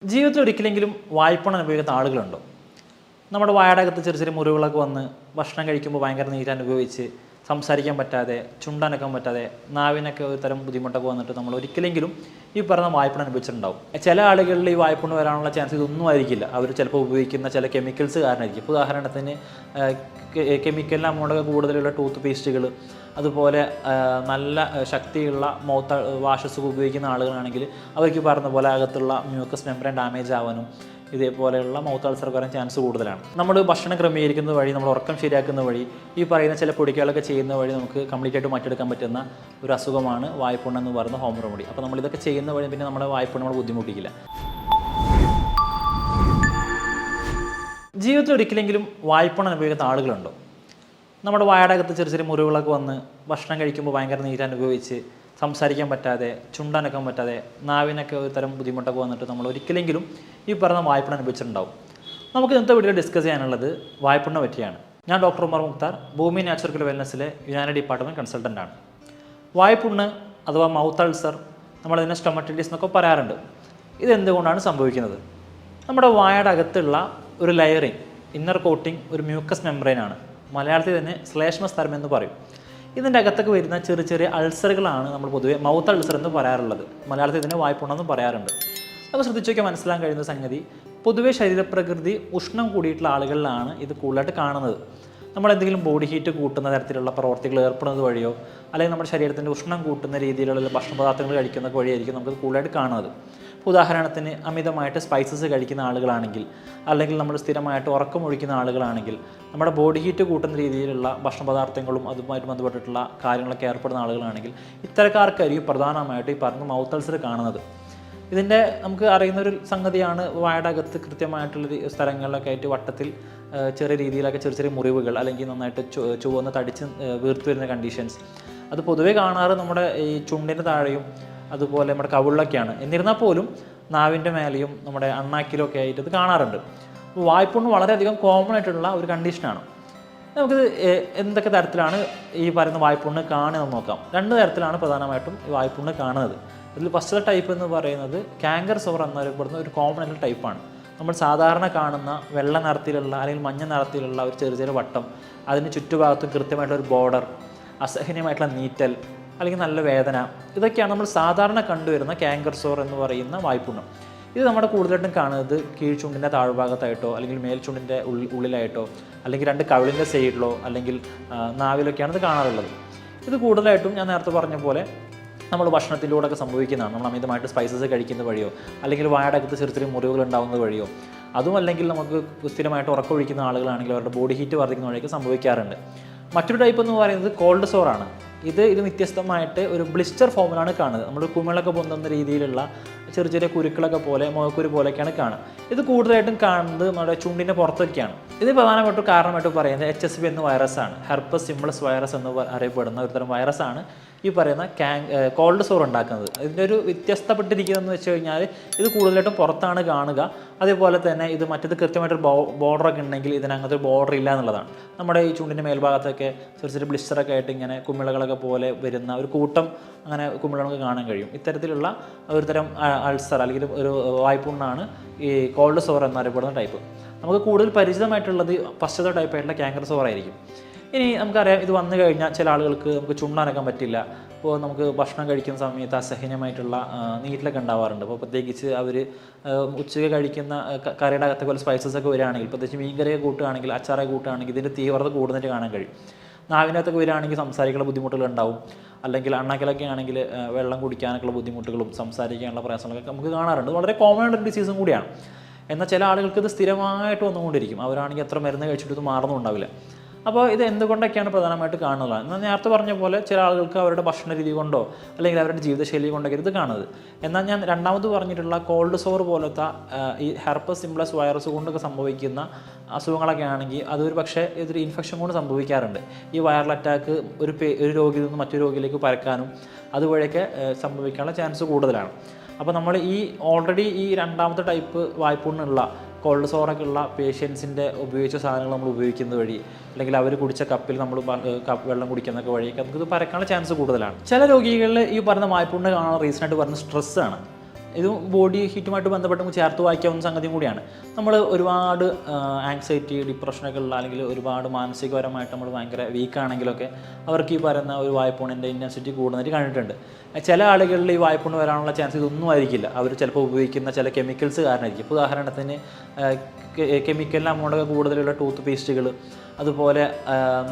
ജീവിതത്തിൽ ഒരിക്കലെങ്കിലും വായ്പണം അനുഭവിക്കുന്ന ആളുകളുണ്ടോ? നമ്മുടെ വായടകത്ത് ചെറിയ ചെറിയ മുറിവുകളൊക്കെ വന്ന് ഭക്ഷണം കഴിക്കുമ്പോൾ ഭയങ്കര നീര് അനുഭവിച്ച് സംസാരിക്കാൻ പറ്റാതെ ചുണ്ടനക്കാൻ പറ്റാതെ നാവിനൊക്കെ ഒരു തരം ബുദ്ധിമുട്ടൊക്കെ വന്നിട്ട് നമ്മൾ ഒരിക്കലെങ്കിലും ഈ പറഞ്ഞ വായ്പണം അനുഭവിച്ചിട്ടുണ്ടാവും. ചില ആളുകളിൽ ഈ വായ്പണം വരാനുള്ള ചാൻസ് ഇതൊന്നും ആയിരിക്കില്ല. അവർ ചിലപ്പോൾ ഉപയോഗിക്കുന്ന ചില കെമിക്കൽസ് കാരണമായിരിക്കും. ഇപ്പോൾ ഉദാഹരണത്തിന് കെമിക്കലിന് അമൗണ്ടൊക്കെ കൂടുതലുള്ള ടൂത്ത് പേസ്റ്റുകൾ, അതുപോലെ നല്ല ശക്തിയുള്ള മൗത്ത് വാഷസ് ഉപയോഗിക്കുന്ന ആളുകളാണെങ്കിൽ അവർക്ക് പറഞ്ഞ പോലെ അകത്തുള്ള മ്യൂക്കസ് മെംബ്രെയിൻ ഡാമേജ് ആവാനും ഇതേപോലെയുള്ള മൗത്ത് അൾസർ വരാൻ ചാൻസ് കൂടുതലാണ്. നമ്മൾ ഭക്ഷണം ക്രമീകരിക്കുന്നത് വഴി, നമ്മൾ ഉറക്കം ശരിയാക്കുന്ന വഴി, ഈ പറയുന്ന ചില പൊടിക്കകളൊക്കെ ചെയ്യുന്ന വഴി നമുക്ക് കംപ്ലീറ്റ് ആയിട്ട് മാറ്റിയെടുക്കാൻ പറ്റുന്ന ഒരു അസുഖമാണ് വായ്പുണ്ണ് എന്ന് പറയുന്ന ഹോം റെമഡി. അപ്പോൾ നമ്മളിതൊക്കെ ചെയ്യുന്ന വഴി പിന്നെ നമ്മുടെ വായ്പുണ്ണ് നമ്മൾ ബുദ്ധിമുട്ടിക്കില്ല. ജീവിതത്തിൽ ഒരിക്കലെങ്കിലും വായ്പണം അനുഭവിക്കുന്ന ആളുകളുണ്ടോ? നമ്മുടെ വായടകത്ത് ചെറിയ ചെറിയ മുറിവുകളൊക്കെ വന്ന് ഭക്ഷണം കഴിക്കുമ്പോൾ ഭയങ്കര നീര് അനുഭവിച്ച് സംസാരിക്കാൻ പറ്റാതെ ചുണ്ടനക്കാൻ പറ്റാതെ നാവിനൊക്കെ ഒരു തരം ബുദ്ധിമുട്ടൊക്കെ വന്നിട്ട് നമ്മൾ ഒരിക്കലെങ്കിലും ഈ പറഞ്ഞ വായ്പണം അനുഭവിച്ചിട്ടുണ്ടാവും. നമുക്ക് ഇന്നത്തെ വീഡിയോ ഡിസ്കസ് ചെയ്യാനുള്ളത് വായ്പണ്ണെ പറ്റിയാണ്. ഞാൻ ഡോക്ടർ ഉമർ മുക്താർ, ഭൂമി നാച്ചുറൽ വെൽനസ്സിലെ യുനാനി ഡിപ്പാർട്ട്മെൻറ്റ് കൺസൾട്ടൻ്റാണ്. വായ്പുണ്ണ് അഥവാ മൗത്ത് അൾസർ, നമ്മളതിനെ സ്റ്റൊമറ്റൈറ്റിസ് എന്നൊക്കെ പറയാറുണ്ട്. ഇതെന്തുകൊണ്ടാണ് സംഭവിക്കുന്നത്? നമ്മുടെ വായയുടെ അകത്തുള്ള ഒരു ലെയറിങ്, ഇന്നർ കോട്ടിങ് ഒരു മ്യൂക്കസ് മെംബ്രെയിനാണ്. മലയാളത്തിൽ തന്നെ ശ്ലേഷ്മസ്തരം എന്ന് പറയും. ഇതിൻ്റെ അകത്തൊക്കെ വരുന്ന ചെറിയ ചെറിയ അൾസറുകളാണ് നമ്മൾ പൊതുവെ മൗത്ത് അൾസർ എന്ന് പറയാറുള്ളത്. മലയാളത്തിൽ തന്നെ വായ്പുണ്ണെന്നും പറയാറുണ്ട്. അപ്പോൾ ശ്രദ്ധിച്ചു നോക്കിയാൽ മനസ്സിലാക്കാൻ കഴിയുന്ന സംഗതി, പൊതുവെ ശരീരപ്രകൃതി ഉഷ്ണം കൂടിയിട്ടുള്ള ആളുകളിലാണ് ഇത് കൂടുതലായിട്ട് കാണുന്നത്. നമ്മളെന്തെങ്കിലും ബോഡി ഹീറ്റ് കൂട്ടുന്ന തരത്തിലുള്ള പ്രവർത്തികൾ ഏർപ്പെടുന്നത് വഴിയോ, അല്ലെങ്കിൽ നമ്മുടെ ശരീരത്തിൻ്റെ ഉഷ്ണം കൂട്ടുന്ന രീതിയിലുള്ള ഭക്ഷണ പദാർത്ഥങ്ങൾ കഴിക്കുന്ന വഴിയായിരിക്കും നമുക്കത് കൂടുതലായിട്ട് കാണുന്നത്. ഉദാഹരണത്തിന് അമിതമായിട്ട് സ്പൈസസ് കഴിക്കുന്ന ആളുകളാണെങ്കിൽ, അല്ലെങ്കിൽ നമ്മൾ സ്ഥിരമായിട്ട് ഉറക്കമൊഴിക്കുന്ന ആളുകളാണെങ്കിൽ, നമ്മുടെ ബോഡി ഹീറ്റ് കൂട്ടുന്ന രീതിയിലുള്ള ഭക്ഷണ പദാർത്ഥങ്ങളും അതുമായിട്ട് ബന്ധപ്പെട്ടിട്ടുള്ള കാര്യങ്ങളൊക്കെ ഏർപ്പെടുന്ന ആളുകളാണെങ്കിൽ ഇത്തരക്കാർക്കായിരിക്കും പ്രധാനമായിട്ട് ഈ പറഞ്ഞ മൗത്ത് അൾസർ കാണുന്നത്. ഇതിൻ്റെ നമുക്ക് അറിയുന്നൊരു സംഗതിയാണ്, വായയുടെ അകത്ത് കൃത്യമായിട്ടുള്ള സ്ഥലങ്ങളിലൊക്കെ ആയിട്ട് വട്ടത്തിൽ ചെറിയ രീതിയിലൊക്കെ ചെറിയ ചെറിയ മുറിവുകൾ, അല്ലെങ്കിൽ നന്നായിട്ട് ചുവന്ന് തടിച്ച് വീർത്ത് വരുന്ന കണ്ടീഷൻസ്. അത് പൊതുവേ കാണാറ് നമ്മുടെ ഈ ചുണ്ടിൻ്റെ താഴെയും അതുപോലെ നമ്മുടെ കവിളിലൊക്കെയാണ്. എന്നിരുന്നാൽ പോലും നാവിൻ്റെ മേലെയും നമ്മുടെ അണ്ണാക്കിലൊക്കെ ആയിട്ട് ഇത് കാണാറുണ്ട്. അപ്പോൾ വായ്പുണ്ണ് വളരെയധികം കോമൺ ആയിട്ടുള്ള ഒരു കണ്ടീഷനാണ്. നമുക്കിത് എന്തൊക്കെ തരത്തിലാണ് ഈ പറയുന്ന വായ്പുണ്ണ് കാണുന്നത് നോക്കാം. രണ്ട് തരത്തിലാണ് പ്രധാനമായിട്ടും ഈ വായ്പുണ്ണ് കാണുന്നത്. ഇതിൽ ഫസ്റ്റ് ടൈപ്പ് എന്ന് പറയുന്നത് കാങ്കർ സോർ എന്നറിയപ്പെടുന്ന ഒരു കോമൺ ആയിട്ടുള്ള ടൈപ്പാണ്. നമ്മൾ സാധാരണ കാണുന്ന വെള്ള നിറത്തിലുള്ള അല്ലെങ്കിൽ മഞ്ഞ നിറത്തിലുള്ള ഒരു ചെറിയ ചെറിയ വട്ടം, അതിന് ചുറ്റുഭാഗത്തും കൃത്യമായിട്ടൊരു ബോർഡർ, അസഹനീയമായിട്ടുള്ള നീറ്റൽ അല്ലെങ്കിൽ നല്ല വേദന, ഇതൊക്കെയാണ് നമ്മൾ സാധാരണ കണ്ടുവരുന്ന കാങ്കർ സോർ എന്ന് പറയുന്ന വായ്പുണ്ണ്. ഇത് നമ്മുടെ കൂടുതലായിട്ടും കാണുന്നത് കീഴ്ചുണ്ടിൻ്റെ താഴ്ഭാഗത്തായിട്ടോ, അല്ലെങ്കിൽ മേൽചുണ്ടിൻ്റെ ഉള്ളിലായിട്ടോ, അല്ലെങ്കിൽ രണ്ട് കവിളിൻ്റെ സൈഡിലോ, അല്ലെങ്കിൽ നാവിലൊക്കെയാണ് ഇത് കാണാറുള്ളത്. ഇത് കൂടുതലായിട്ടും ഞാൻ നേരത്തെ പറഞ്ഞ പോലെ നമ്മൾ ഭക്ഷണത്തിലൂടെയൊക്കെ സംഭവിക്കുന്നതാണ്. നമ്മൾ അമിതമായിട്ട് സ്പൈസസ് കഴിക്കുന്ന വഴിയോ, അല്ലെങ്കിൽ വായടകത്ത് ചെറിയ ചെറിയ മുറിവുകൾ ഉണ്ടാകുന്നത് വഴിയോ, അതും അല്ലെങ്കിൽ നമുക്ക് സ്ഥിരമായിട്ട് ഉറക്കമൊഴിക്കുന്ന ആളുകളാണെങ്കിൽ അവരുടെ ബോഡി ഹീറ്റ് വർദ്ധിക്കുന്ന വഴിയൊക്കെ സംഭവിക്കാറുണ്ട്. മറ്റൊരു ടൈപ്പ് എന്ന് പറയുന്നത് കോൾഡ് സോറാണ്. ഇത് വ്യത്യസ്തമായിട്ട് ഒരു ബ്ലിസ്റ്റർ ഫോമിലാണ് കാണുന്നത്. നമ്മൾ കുമിളൊക്കെ പൊന്തുന്ന രീതിയിലുള്ള ചെറിയ ചെറിയ കുരുക്കളൊക്കെ പോലെ, മുഖക്കുരു പോലെയൊക്കെയാണ് കാണുക. ഇത് കൂടുതലായിട്ടും കാണുന്നത് നമ്മുടെ ചുണ്ടിൻ്റെ പുറത്തൊക്കെയാണ്. ഇത് പ്രധാനമായിട്ടും കാരണമായിട്ട് പറയുന്നത് HSV എന്ന വൈറസാണ്. ഹെർപ്പസ് സിംപ്ലസ് വൈറസ് എന്ന് അറിയപ്പെടുന്ന ഒരു തരം വൈറസാണ് ഈ പറയുന്ന കോൾഡ് സോർ ഉണ്ടാക്കുന്നത്. ഇതിൻ്റെ ഒരു വ്യത്യസ്തപ്പെട്ടിരിക്കുന്നതെന്ന് വെച്ച് കഴിഞ്ഞാൽ ഇത് കൂടുതലായിട്ടും പുറത്താണ് കാണുക. അതേപോലെ തന്നെ ഇത് മറ്റേത് കൃത്യമായിട്ടൊരു ബോർഡറൊക്കെ ഉണ്ടെങ്കിൽ ഇതിനകത്ത് ഒരു ബോർഡർ ഇല്ല എന്നുള്ളതാണ്. നമ്മുടെ ഈ ചുണ്ടിൻ്റെ മേൽഭാഗത്തൊക്കെ ചെറിയ ചെറിയ ബ്ലിസ്റ്ററൊക്കെ ആയിട്ട് ഇങ്ങനെ കുമിളകളൊക്കെ പോലെ വരുന്ന ഒരു കൂട്ടം അങ്ങനെ കുമിളകളൊക്കെ കാണാൻ കഴിയും. ഇത്തരത്തിലുള്ള ഒരു തരം അൾസർ അല്ലെങ്കിൽ ഒരു വായ്പുണ്ണാണ് ഈ കോൾഡ് സോർ എന്നറിയപ്പെടുന്ന ടൈപ്പ്. നമുക്ക് കൂടുതൽ പരിചിതമായിട്ടുള്ളത് ഫസ്റ്റത്തെ ടൈപ്പായിട്ടുള്ള കാങ്കർ സോർ ആയിരിക്കും. ഇനി നമുക്കറിയാം, ഇത് വന്നു കഴിഞ്ഞാൽ ചില ആളുകൾക്ക് നമുക്ക് ചുണ്ടനക്കാൻ പറ്റില്ല. അപ്പോൾ നമുക്ക് ഭക്ഷണം കഴിക്കുന്ന സമയത്ത് അസഹനീയമായിട്ടുള്ള നീറ്റിലൊക്കെ ഉണ്ടാവാറുണ്ട്. അപ്പോൾ പ്രത്യേകിച്ച് അവർ ഉച്ചയ്ക്ക് കഴിക്കുന്ന കറിയുടെ അകത്തെ പോലെ സ്പൈസസ് ഒക്കെ വരികയാണെങ്കിൽ, പ്രത്യേകിച്ച് മീൻകറിയൊക്കെ കൂട്ടുകയാണെങ്കിൽ, അച്ചാറൊക്കെ കൂട്ടുകയാണെങ്കിൽ ഇതിൻ്റെ തീവ്രത കൂടുതലായിട്ട് കാണാൻ കഴിയും. നാവിനകത്തൊക്കെ വരികയാണെങ്കിൽ സംസാരിക്കാനുള്ള ബുദ്ധിമുട്ടുകൾ ഉണ്ടാവും. അല്ലെങ്കിൽ അണ്ണാക്കിലൊക്കെ ആണെങ്കിൽ വെള്ളം കുടിക്കാനൊക്കെയുള്ള ബുദ്ധിമുട്ടുകളും സംസാരിക്കാനുള്ള പ്രയാസങ്ങളൊക്കെ നമുക്ക് കാണാറുണ്ട്. വളരെ കോമൺ ആയിട്ടൊരു ഡിസീസും കൂടിയാണ്. എന്നാൽ ചില ആളുകൾക്ക് ഇത് സ്ഥിരമായിട്ട് വന്നുകൊണ്ടിരിക്കും. അവരാണെങ്കിൽ എത്ര മരുന്ന് കഴിച്ചിട്ട് ഇത് മാറുന്നുണ്ടാവില്ല. അപ്പോൾ ഇത് എന്തുകൊണ്ടൊക്കെയാണ് പ്രധാനമായിട്ട് കാണുന്നത്? എന്നാൽ നേരത്തെ പറഞ്ഞ പോലെ ചില ആളുകൾക്ക് അവരുടെ ഭക്ഷണ രീതി കൊണ്ടോ, അല്ലെങ്കിൽ അവരുടെ ജീവിതശൈലി കൊണ്ടൊക്കെ ഇത് കാണുന്നത്. എന്നാൽ ഞാൻ രണ്ടാമത് പറഞ്ഞിട്ടുള്ള കോൾഡ് സോർ പോലത്തെ ഈ ഹെർപ്പസ് സിംപ്ലസ് വൈറസ് കൊണ്ടൊക്കെ സംഭവിക്കുന്ന അസുഖങ്ങളൊക്കെ ആണെങ്കിൽ അതൊരു പക്ഷേ ഇതൊരു ഇൻഫെക്ഷൻ കൊണ്ട് സംഭവിക്കാറുണ്ട്. ഈ വൈറൽ അറ്റാക്ക് ഒരു രോഗിയിൽ നിന്ന് മറ്റൊരു രോഗിയിലേക്ക് പരക്കാനും അതുവഴിയൊക്കെ സംഭവിക്കാനുള്ള ചാൻസ് കൂടുതലാണ്. അപ്പോൾ നമ്മൾ ഓൾറെഡി ഈ രണ്ടാമത്തെ ടൈപ്പ് വായ്പുണ്ണിനുള്ള കോൾഡ് സോറൊക്കെ ഉള്ള പേഷ്യൻസിൻ്റെ ഉപയോഗിച്ച സാധനങ്ങൾ നമ്മൾ ഉപയോഗിക്കുന്നത് വഴി, അല്ലെങ്കിൽ അവർ കുടിച്ച കപ്പിൽ നമ്മൾ വെള്ളം കുടിക്കുന്നതൊക്കെ വഴിയൊക്കെ നമുക്കിത് പരക്കാനുള്ള ചാൻസ് കൂടുതലാണ്. ചില രോഗികളിൽ ഈ പറയുന്ന വായ്പുണ്ണ് കാണാനുള്ള റീസണായിട്ട് പറയുന്നത് സ്ട്രെസ്സാണ്. ഇത് ബോഡി ഹീറ്റുമായിട്ട് ബന്ധപ്പെട്ട് നമുക്ക് ചേർത്ത് വായിക്കാവുന്ന സംഗതിയും കൂടിയാണ്. നമ്മൾ ഒരുപാട് ആങ്സൈറ്റി, ഡിപ്രഷനൊക്കെ ഉള്ള അല്ലെങ്കിൽ ഒരുപാട് മാനസികപരമായിട്ട് നമ്മൾ ഭയങ്കര വീക്കാണെങ്കിലൊക്കെ അവർക്ക് ഈ പറയുന്ന ഒരു വായ്പുണ്ണിൻ്റെ ഇൻറ്റൻസിറ്റി കൂടുന്നതായിട്ട് കണ്ടിട്ടുണ്ട്. ചില ആളുകളിൽ ഈ വായ്പുണ്ണ് വരാനുള്ള ചാൻസ് ഇതൊന്നും ആയിരിക്കില്ല. അവർ ചിലപ്പോൾ ഉപയോഗിക്കുന്ന ചില കെമിക്കൽസ് കാരണമായിരിക്കും. ഇപ്പോൾ ഉദാഹരണത്തിന് കെമിക്കലിൻ്റെ അമൗണ്ടൊക്കെ കൂടുതലുള്ള ടൂത്ത് പേസ്റ്റുകൾ, അതുപോലെ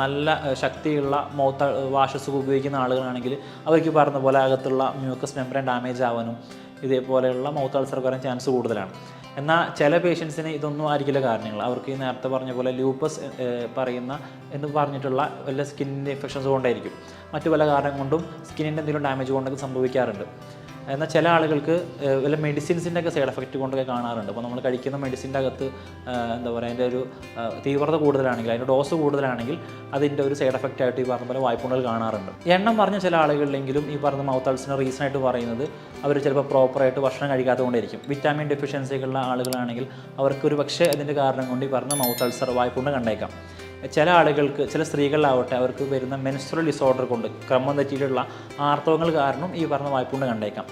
നല്ല ശക്തിയുള്ള മൗത്ത് വാഷസ് ഉപയോഗിക്കുന്ന ആളുകളാണെങ്കിൽ അവർക്ക് പറഞ്ഞ പോലെ അകത്തുള്ള മ്യൂക്കസ് മെംബ്രെയിൻ ഡാമേജ് ആവാനും ഇതേപോലെയുള്ള മൗത്ത് അൾസർ വരാൻ ചാൻസ് കൂടുതലാണ്. എന്നാൽ ചില പേഷ്യൻസിന് ഇതൊന്നും ആയിരിക്കില്ല കാരണങ്ങൾ. അവർക്ക് ഈ നേരത്തെ പറഞ്ഞ പോലെ ലൂപ്പസ് പറയുന്ന എന്ന് പറഞ്ഞിട്ടുള്ള വല്ല സ്കിന്നിൻ്റെ ഇൻഫെക്ഷൻസ് കൊണ്ടായിരിക്കും, മറ്റു പല കാരണം കൊണ്ടും സ്കിന്നിൻ്റെ എന്തെങ്കിലും ഡാമേജ് കൊണ്ടൊക്കെ സംഭവിക്കാറുണ്ട്. എന്നാൽ ചില ആളുകൾക്ക് വല്ല മെഡിസിൻസിൻ്റെ ഒക്കെ സൈഡ് എഫക്റ്റ് കൊണ്ടൊക്കെ കാണാറുണ്ട്. അപ്പോൾ നമ്മൾ കഴിക്കുന്ന മെഡിസിൻ്റെ അകത്ത് എന്താ പറയുക, അതിൻ്റെ ഒരു തീവ്രത കൂടുതലാണെങ്കിൽ, അതിൻ്റെ ഡോസ് കൂടുതലാണെങ്കിൽ അതിൻ്റെ ഒരു സൈഡ് എഫക്റ്റ് ആയിട്ട് ഈ പറഞ്ഞ പോലെ വായ്പുണ്ണിൽ കാണാറുണ്ട്. എണ്ണം പറഞ്ഞ ചില ആളുകളിലെങ്കിലും ഈ പറഞ്ഞ മൗത്ത് അൾസറിന് റീസൺ ആയിട്ട് പറയുന്നത് അവർ ചിലപ്പോൾ പ്രോപ്പറായിട്ട് ഭക്ഷണം കഴിക്കാത്തത് കൊണ്ടായിരിക്കും. വിറ്റാമിൻ ഡെഫിഷ്യൻസികളുള്ള ആളുകളാണെങ്കിൽ അവർക്കൊരു പക്ഷേ അതിൻ്റെ കാരണം കൊണ്ട് ഈ പറഞ്ഞ മൗത്ത് അൾസർ വായ്പുണ്ണ് കണ്ടേക്കാം. ചില ആളുകൾക്ക്, ചില സ്ത്രീകളിലാവട്ടെ, അവർക്ക് വരുന്ന മെൻസ്ട്രൽ ഡിസോർഡർ കൊണ്ട് ക്രമം തെറ്റിയിട്ടുള്ള ആർത്തവങ്ങൾ കാരണം ഈ പറഞ്ഞ വായ്പുണ്ണ് കണ്ടേക്കാം.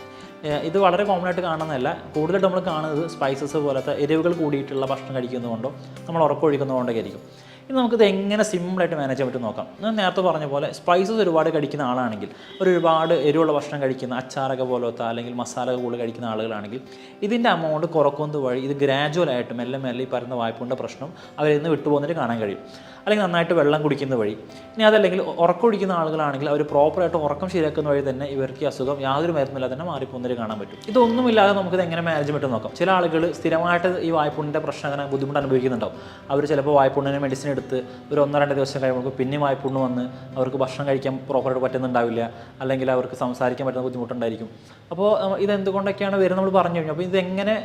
ഇത് വളരെ കോമൺ ആയിട്ട് കാണുന്നതല്ല. കൂടുതലായിട്ട് നമ്മൾ കാണുന്നത് സ്പൈസസ് പോലത്തെ എരിവുകൾ കൂടിയിട്ടുള്ള ഭക്ഷണം കഴിക്കുന്നതുകൊണ്ടോ നമ്മൾ ഉറക്കമൊഴിക്കുന്നതുകൊണ്ടൊക്കെ ആയിരിക്കും. ഇനി നമുക്കിത് എങ്ങനെ സിമ്പിളായിട്ട് മാനേജ് ചെയ്യാൻ പറ്റും നോക്കാം. ഞാൻ നേരത്തെ പറഞ്ഞ പോലെ സ്പൈസസ് ഒരുപാട് കഴിക്കുന്ന ആളാണെങ്കിൽ, ഒരുപാട് എരിവുള്ള ഭക്ഷണം കഴിക്കുന്ന, അച്ചാറൊക്കെ പോലത്തെ അല്ലെങ്കിൽ മസാല കൂടുതൽ കഴിക്കുന്ന ആളുകളാണെങ്കിൽ ഇതിൻ്റെ അമൗണ്ട് കുറക്കുന്നത് വഴി ഇത് ഗ്രാജുവലായിട്ട് മെല്ലെ മെല്ലെ ഈ പറയുന്ന വായ്പുണ്ണിൻ്റെ പ്രശ്നം അവരിൽ നിന്ന് വിട്ടുപോകുന്നതിന് കാണാൻ കഴിയും. അല്ലെങ്കിൽ നന്നായിട്ട് വെള്ളം കുടിക്കുന്ന വഴി. ഇനി അതല്ലെങ്കിൽ ഉറക്കം കുടിക്കുന്ന ആളുകളാണെങ്കിൽ അവർ പ്രോപ്പറായിട്ട് ഉറക്കം ശരിയാക്കുന്ന വഴി തന്നെ ഇവർക്ക് ഈ അസുഖം യാതൊരു മരുന്നില്ലാതെ തന്നെ മാറിപ്പോകുന്നതിന് കാണാൻ പറ്റും. ഇതൊന്നുമില്ലാതെ നമുക്കിത് എങ്ങനെ മാനേജ് പറ്റും നോക്കാം. ചില ആളുകൾ സ്ഥിരമായിട്ട് ഈ വായ്പുണ്ണിൻ്റെ പ്രശ്നം അങ്ങനെ ബുദ്ധിമുട്ട് അനുഭവിക്കുന്നുണ്ടാവും. അവർ ചിലപ്പോൾ വായ്പുണ്ണിന് മെഡിസിൻ എടുത്ത് ഒരു 1-2 ദിവസം കഴിയുമ്പോൾ പിന്നെ വായ്പുണ്ണ് വന്ന് അവർക്ക് ഭക്ഷണം കഴിക്കാൻ പ്രോപ്പറായിട്ട് പറ്റുന്നുണ്ടാവില്ല, അല്ലെങ്കിൽ അവർക്ക് സംസാരിക്കാൻ പറ്റുന്ന ബുദ്ധിമുട്ടുണ്ടായിരിക്കും. അപ്പോൾ ഇതെന്തുകൊണ്ടൊക്കെയാണ് വരുന്നത് നമ്മൾ പറഞ്ഞു കഴിഞ്ഞു. അപ്പോൾ ഇതെങ്ങനെ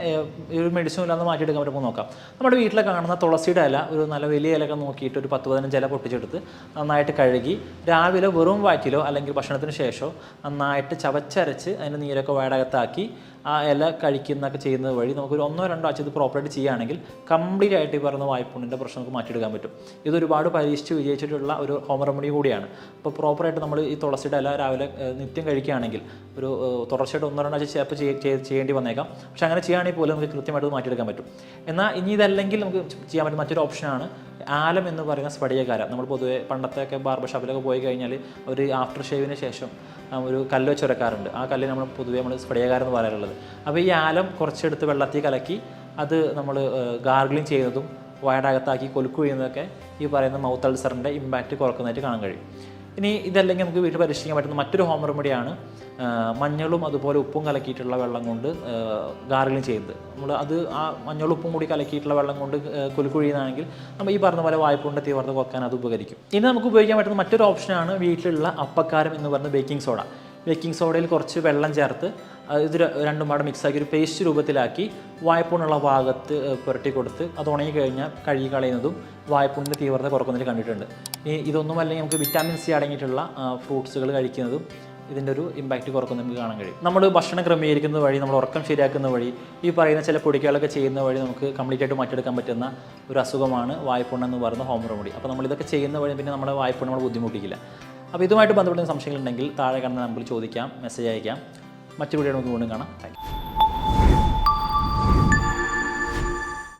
ഒരു മെഡിസിൻ ഇല്ലാതെ മാറ്റിയെടുക്കാൻ പറ്റുമ്പോൾ നോക്കാം. നമ്മുടെ വീട്ടിൽ കാണുന്ന തുളസിയുടെ ഇല, ഒരു നല്ല വലിയ ഇലയൊക്കെ നോക്കിയിട്ട് ഒരു 10-15 ഇല പൊട്ടിച്ചെടുത്ത് നന്നായിട്ട് കഴുകി രാവിലെ വെറും വയറ്റിലോ അല്ലെങ്കിൽ ഭക്ഷണത്തിന് ശേഷമോ നന്നായിട്ട് ചവച്ചരച്ച് അതിൻ്റെ നീരൊക്കെ വയടകത്താക്കി ആ ഇല കഴിക്കുന്നതൊക്കെ ചെയ്യുന്നത് വഴി നമുക്കൊരു 1-2 ആഴ്ച ഇത് പ്രോപ്പറായിട്ട് ചെയ്യുകയാണെങ്കിൽ കംപ്ലീറ്റ് ആയിട്ട് ഈ പറയുന്ന വായ്പുണ്ണിൻ്റെ പ്രശ്നം നമുക്ക് മാറ്റിയെടുക്കാൻ പറ്റും. ഇതൊരുപാട് പരീക്ഷിച്ച് വിജയിച്ചിട്ടുള്ള ഒരു ഹോം റെമഡി കൂടിയാണ്. അപ്പോൾ പ്രോപ്പറായിട്ട് നമ്മൾ ഈ തുളസിയുടെ ഇല രാവിലെ നിത്യം കഴിക്കുകയാണെങ്കിൽ ഒരു തുടർച്ചയായിട്ട് 1-2 ആഴ്ച ചിലപ്പോൾ ചെയ്യേണ്ടി വന്നേക്കാം. പക്ഷേ അങ്ങനെ ചെയ്യുകയാണെങ്കിൽ പോലും നമുക്ക് കൃത്യമായിട്ട് മാറ്റിയെടുക്കാൻ പറ്റും. എന്നാൽ ഇനി ഇതല്ലെങ്കിൽ നമുക്ക് ചെയ്യാൻ പറ്റുന്ന മറ്റൊരു ഓപ്ഷനാണ് ആലം എന്ന് പറയുന്ന സ്ഫടികകാരം. നമ്മൾ പൊതുവെ പണ്ടത്തെയൊക്കെ ബാർബർ ഷോപ്പിലൊക്കെ പോയി കഴിഞ്ഞാൽ ഒരു ആഫ്റ്റർ ഷേവിന് ശേഷം ഒരു കല്ല് വെച്ച് ഉരക്കാറുണ്ട്. ആ കല്ല് നമ്മൾ പൊതുവെ നമ്മൾ സ്ഫടികകാരം എന്ന് പറയാറുള്ളത്. അപ്പോൾ ഈ ആലം കുറച്ചെടുത്ത് വെള്ളത്തിൽ കലക്കി അത് നമ്മൾ ഗാർഗിളിങ് ചെയ്യുന്നതും വയടകത്താക്കി കൊലുക്കു ചെയ്യുന്നതൊക്കെ ഈ പറയുന്ന മൗത്ത് അൾസറിൻ്റെ ഇമ്പാക്റ്റ് കുറക്കുന്നതായിട്ട് കാണാൻ കഴിയും. ഇനി ഇതല്ലെങ്കിൽ നമുക്ക് വീട്ടിൽ പരീക്ഷിക്കാൻ പറ്റുന്ന മറ്റൊരു ഹോം റെമഡിയാണ് മഞ്ഞളും അതുപോലെ ഉപ്പും കലക്കിയിട്ടുള്ള വെള്ളം കൊണ്ട് ഗാർഗിളിങ് ചെയ്യുന്നത്. നമ്മൾ അത് ആ മഞ്ഞളും ഉപ്പും കൂടി കലക്കിയിട്ടുള്ള വെള്ളം കൊണ്ട് കുലുക്കുഴിയുന്നതാണെങ്കിൽ നമ്മൾ ഈ പറഞ്ഞ പോലെ വായ്പുണ്ണിൻ്റെ തീവ്രത കുറക്കാൻ അത് ഉപകരിക്കും. ഇനി നമുക്ക് ഉപയോഗിക്കാൻ പറ്റുന്ന മറ്റൊരു ഓപ്ഷനാണ് വീട്ടിലുള്ള അപ്പക്കാരം എന്ന് പറയുന്ന ബേക്കിംഗ് സോഡ. ബേക്കിംഗ് സോഡയിൽ കുറച്ച് വെള്ളം ചേർത്ത് ഇത് രണ്ടും പാടെ മിക്സാക്കി ഒരു പേസ്റ്റ് രൂപത്തിലാക്കി വായ്പുണ്ണുള്ള ഭാഗത്ത് പുരട്ടി കൊടുത്ത് അത് ഉണങ്ങി കഴിഞ്ഞാൽ കഴുകി കളയുന്നതും വായ്പുണ്ണിൻ്റെ തീവ്രത കുറക്കുന്നതിൽ കണ്ടിട്ടുണ്ട്. ഇതൊന്നും അല്ലെങ്കിൽ നമുക്ക് വിറ്റാമിൻ സി അടങ്ങിയിട്ടുള്ള ഫ്രൂട്ട്സുകൾ കഴിക്കുന്നതും ഇതിൻ്റെ ഒരു ഇമ്പാക്റ്റ് കുറക്കുന്നത് നമുക്ക് കാണാൻ കഴിയും. നമ്മൾ ഭക്ഷണം ക്രമീകരിക്കുന്ന വഴി, നമ്മൾ ഉറക്കം ശരിയാക്കുന്ന വഴി, ഈ പറയുന്ന ചില പൊടികളൊക്കെ ചെയ്യുന്ന വഴി നമുക്ക് കംപ്ലീറ്റ് ആയിട്ട് മാറ്റിയെടുക്കാൻ പറ്റുന്ന ഒരു അസുഖമാണ് വായ്പുണ്ണ് എന്ന് പറയുന്ന ഹോം റെമഡി. അപ്പോൾ നമ്മളിതൊക്കെ ചെയ്യുന്ന വഴി പിന്നെ നമ്മുടെ വായ്പുണ്ണ് നമ്മൾ ബുദ്ധിമുട്ടിക്കില്ല. അപ്പോൾ ഇതുമായിട്ട് ബന്ധപ്പെടുന്ന സംശയങ്ങളുണ്ടെങ്കിൽ താഴെ കാണുന്ന നമ്പറിൽ ചോദിക്കാം, മെസ്സേജ് അയക്കാം. മറ്റു വീഡിയോ നമുക്ക് വീണ്ടും കാണാം. Thank you.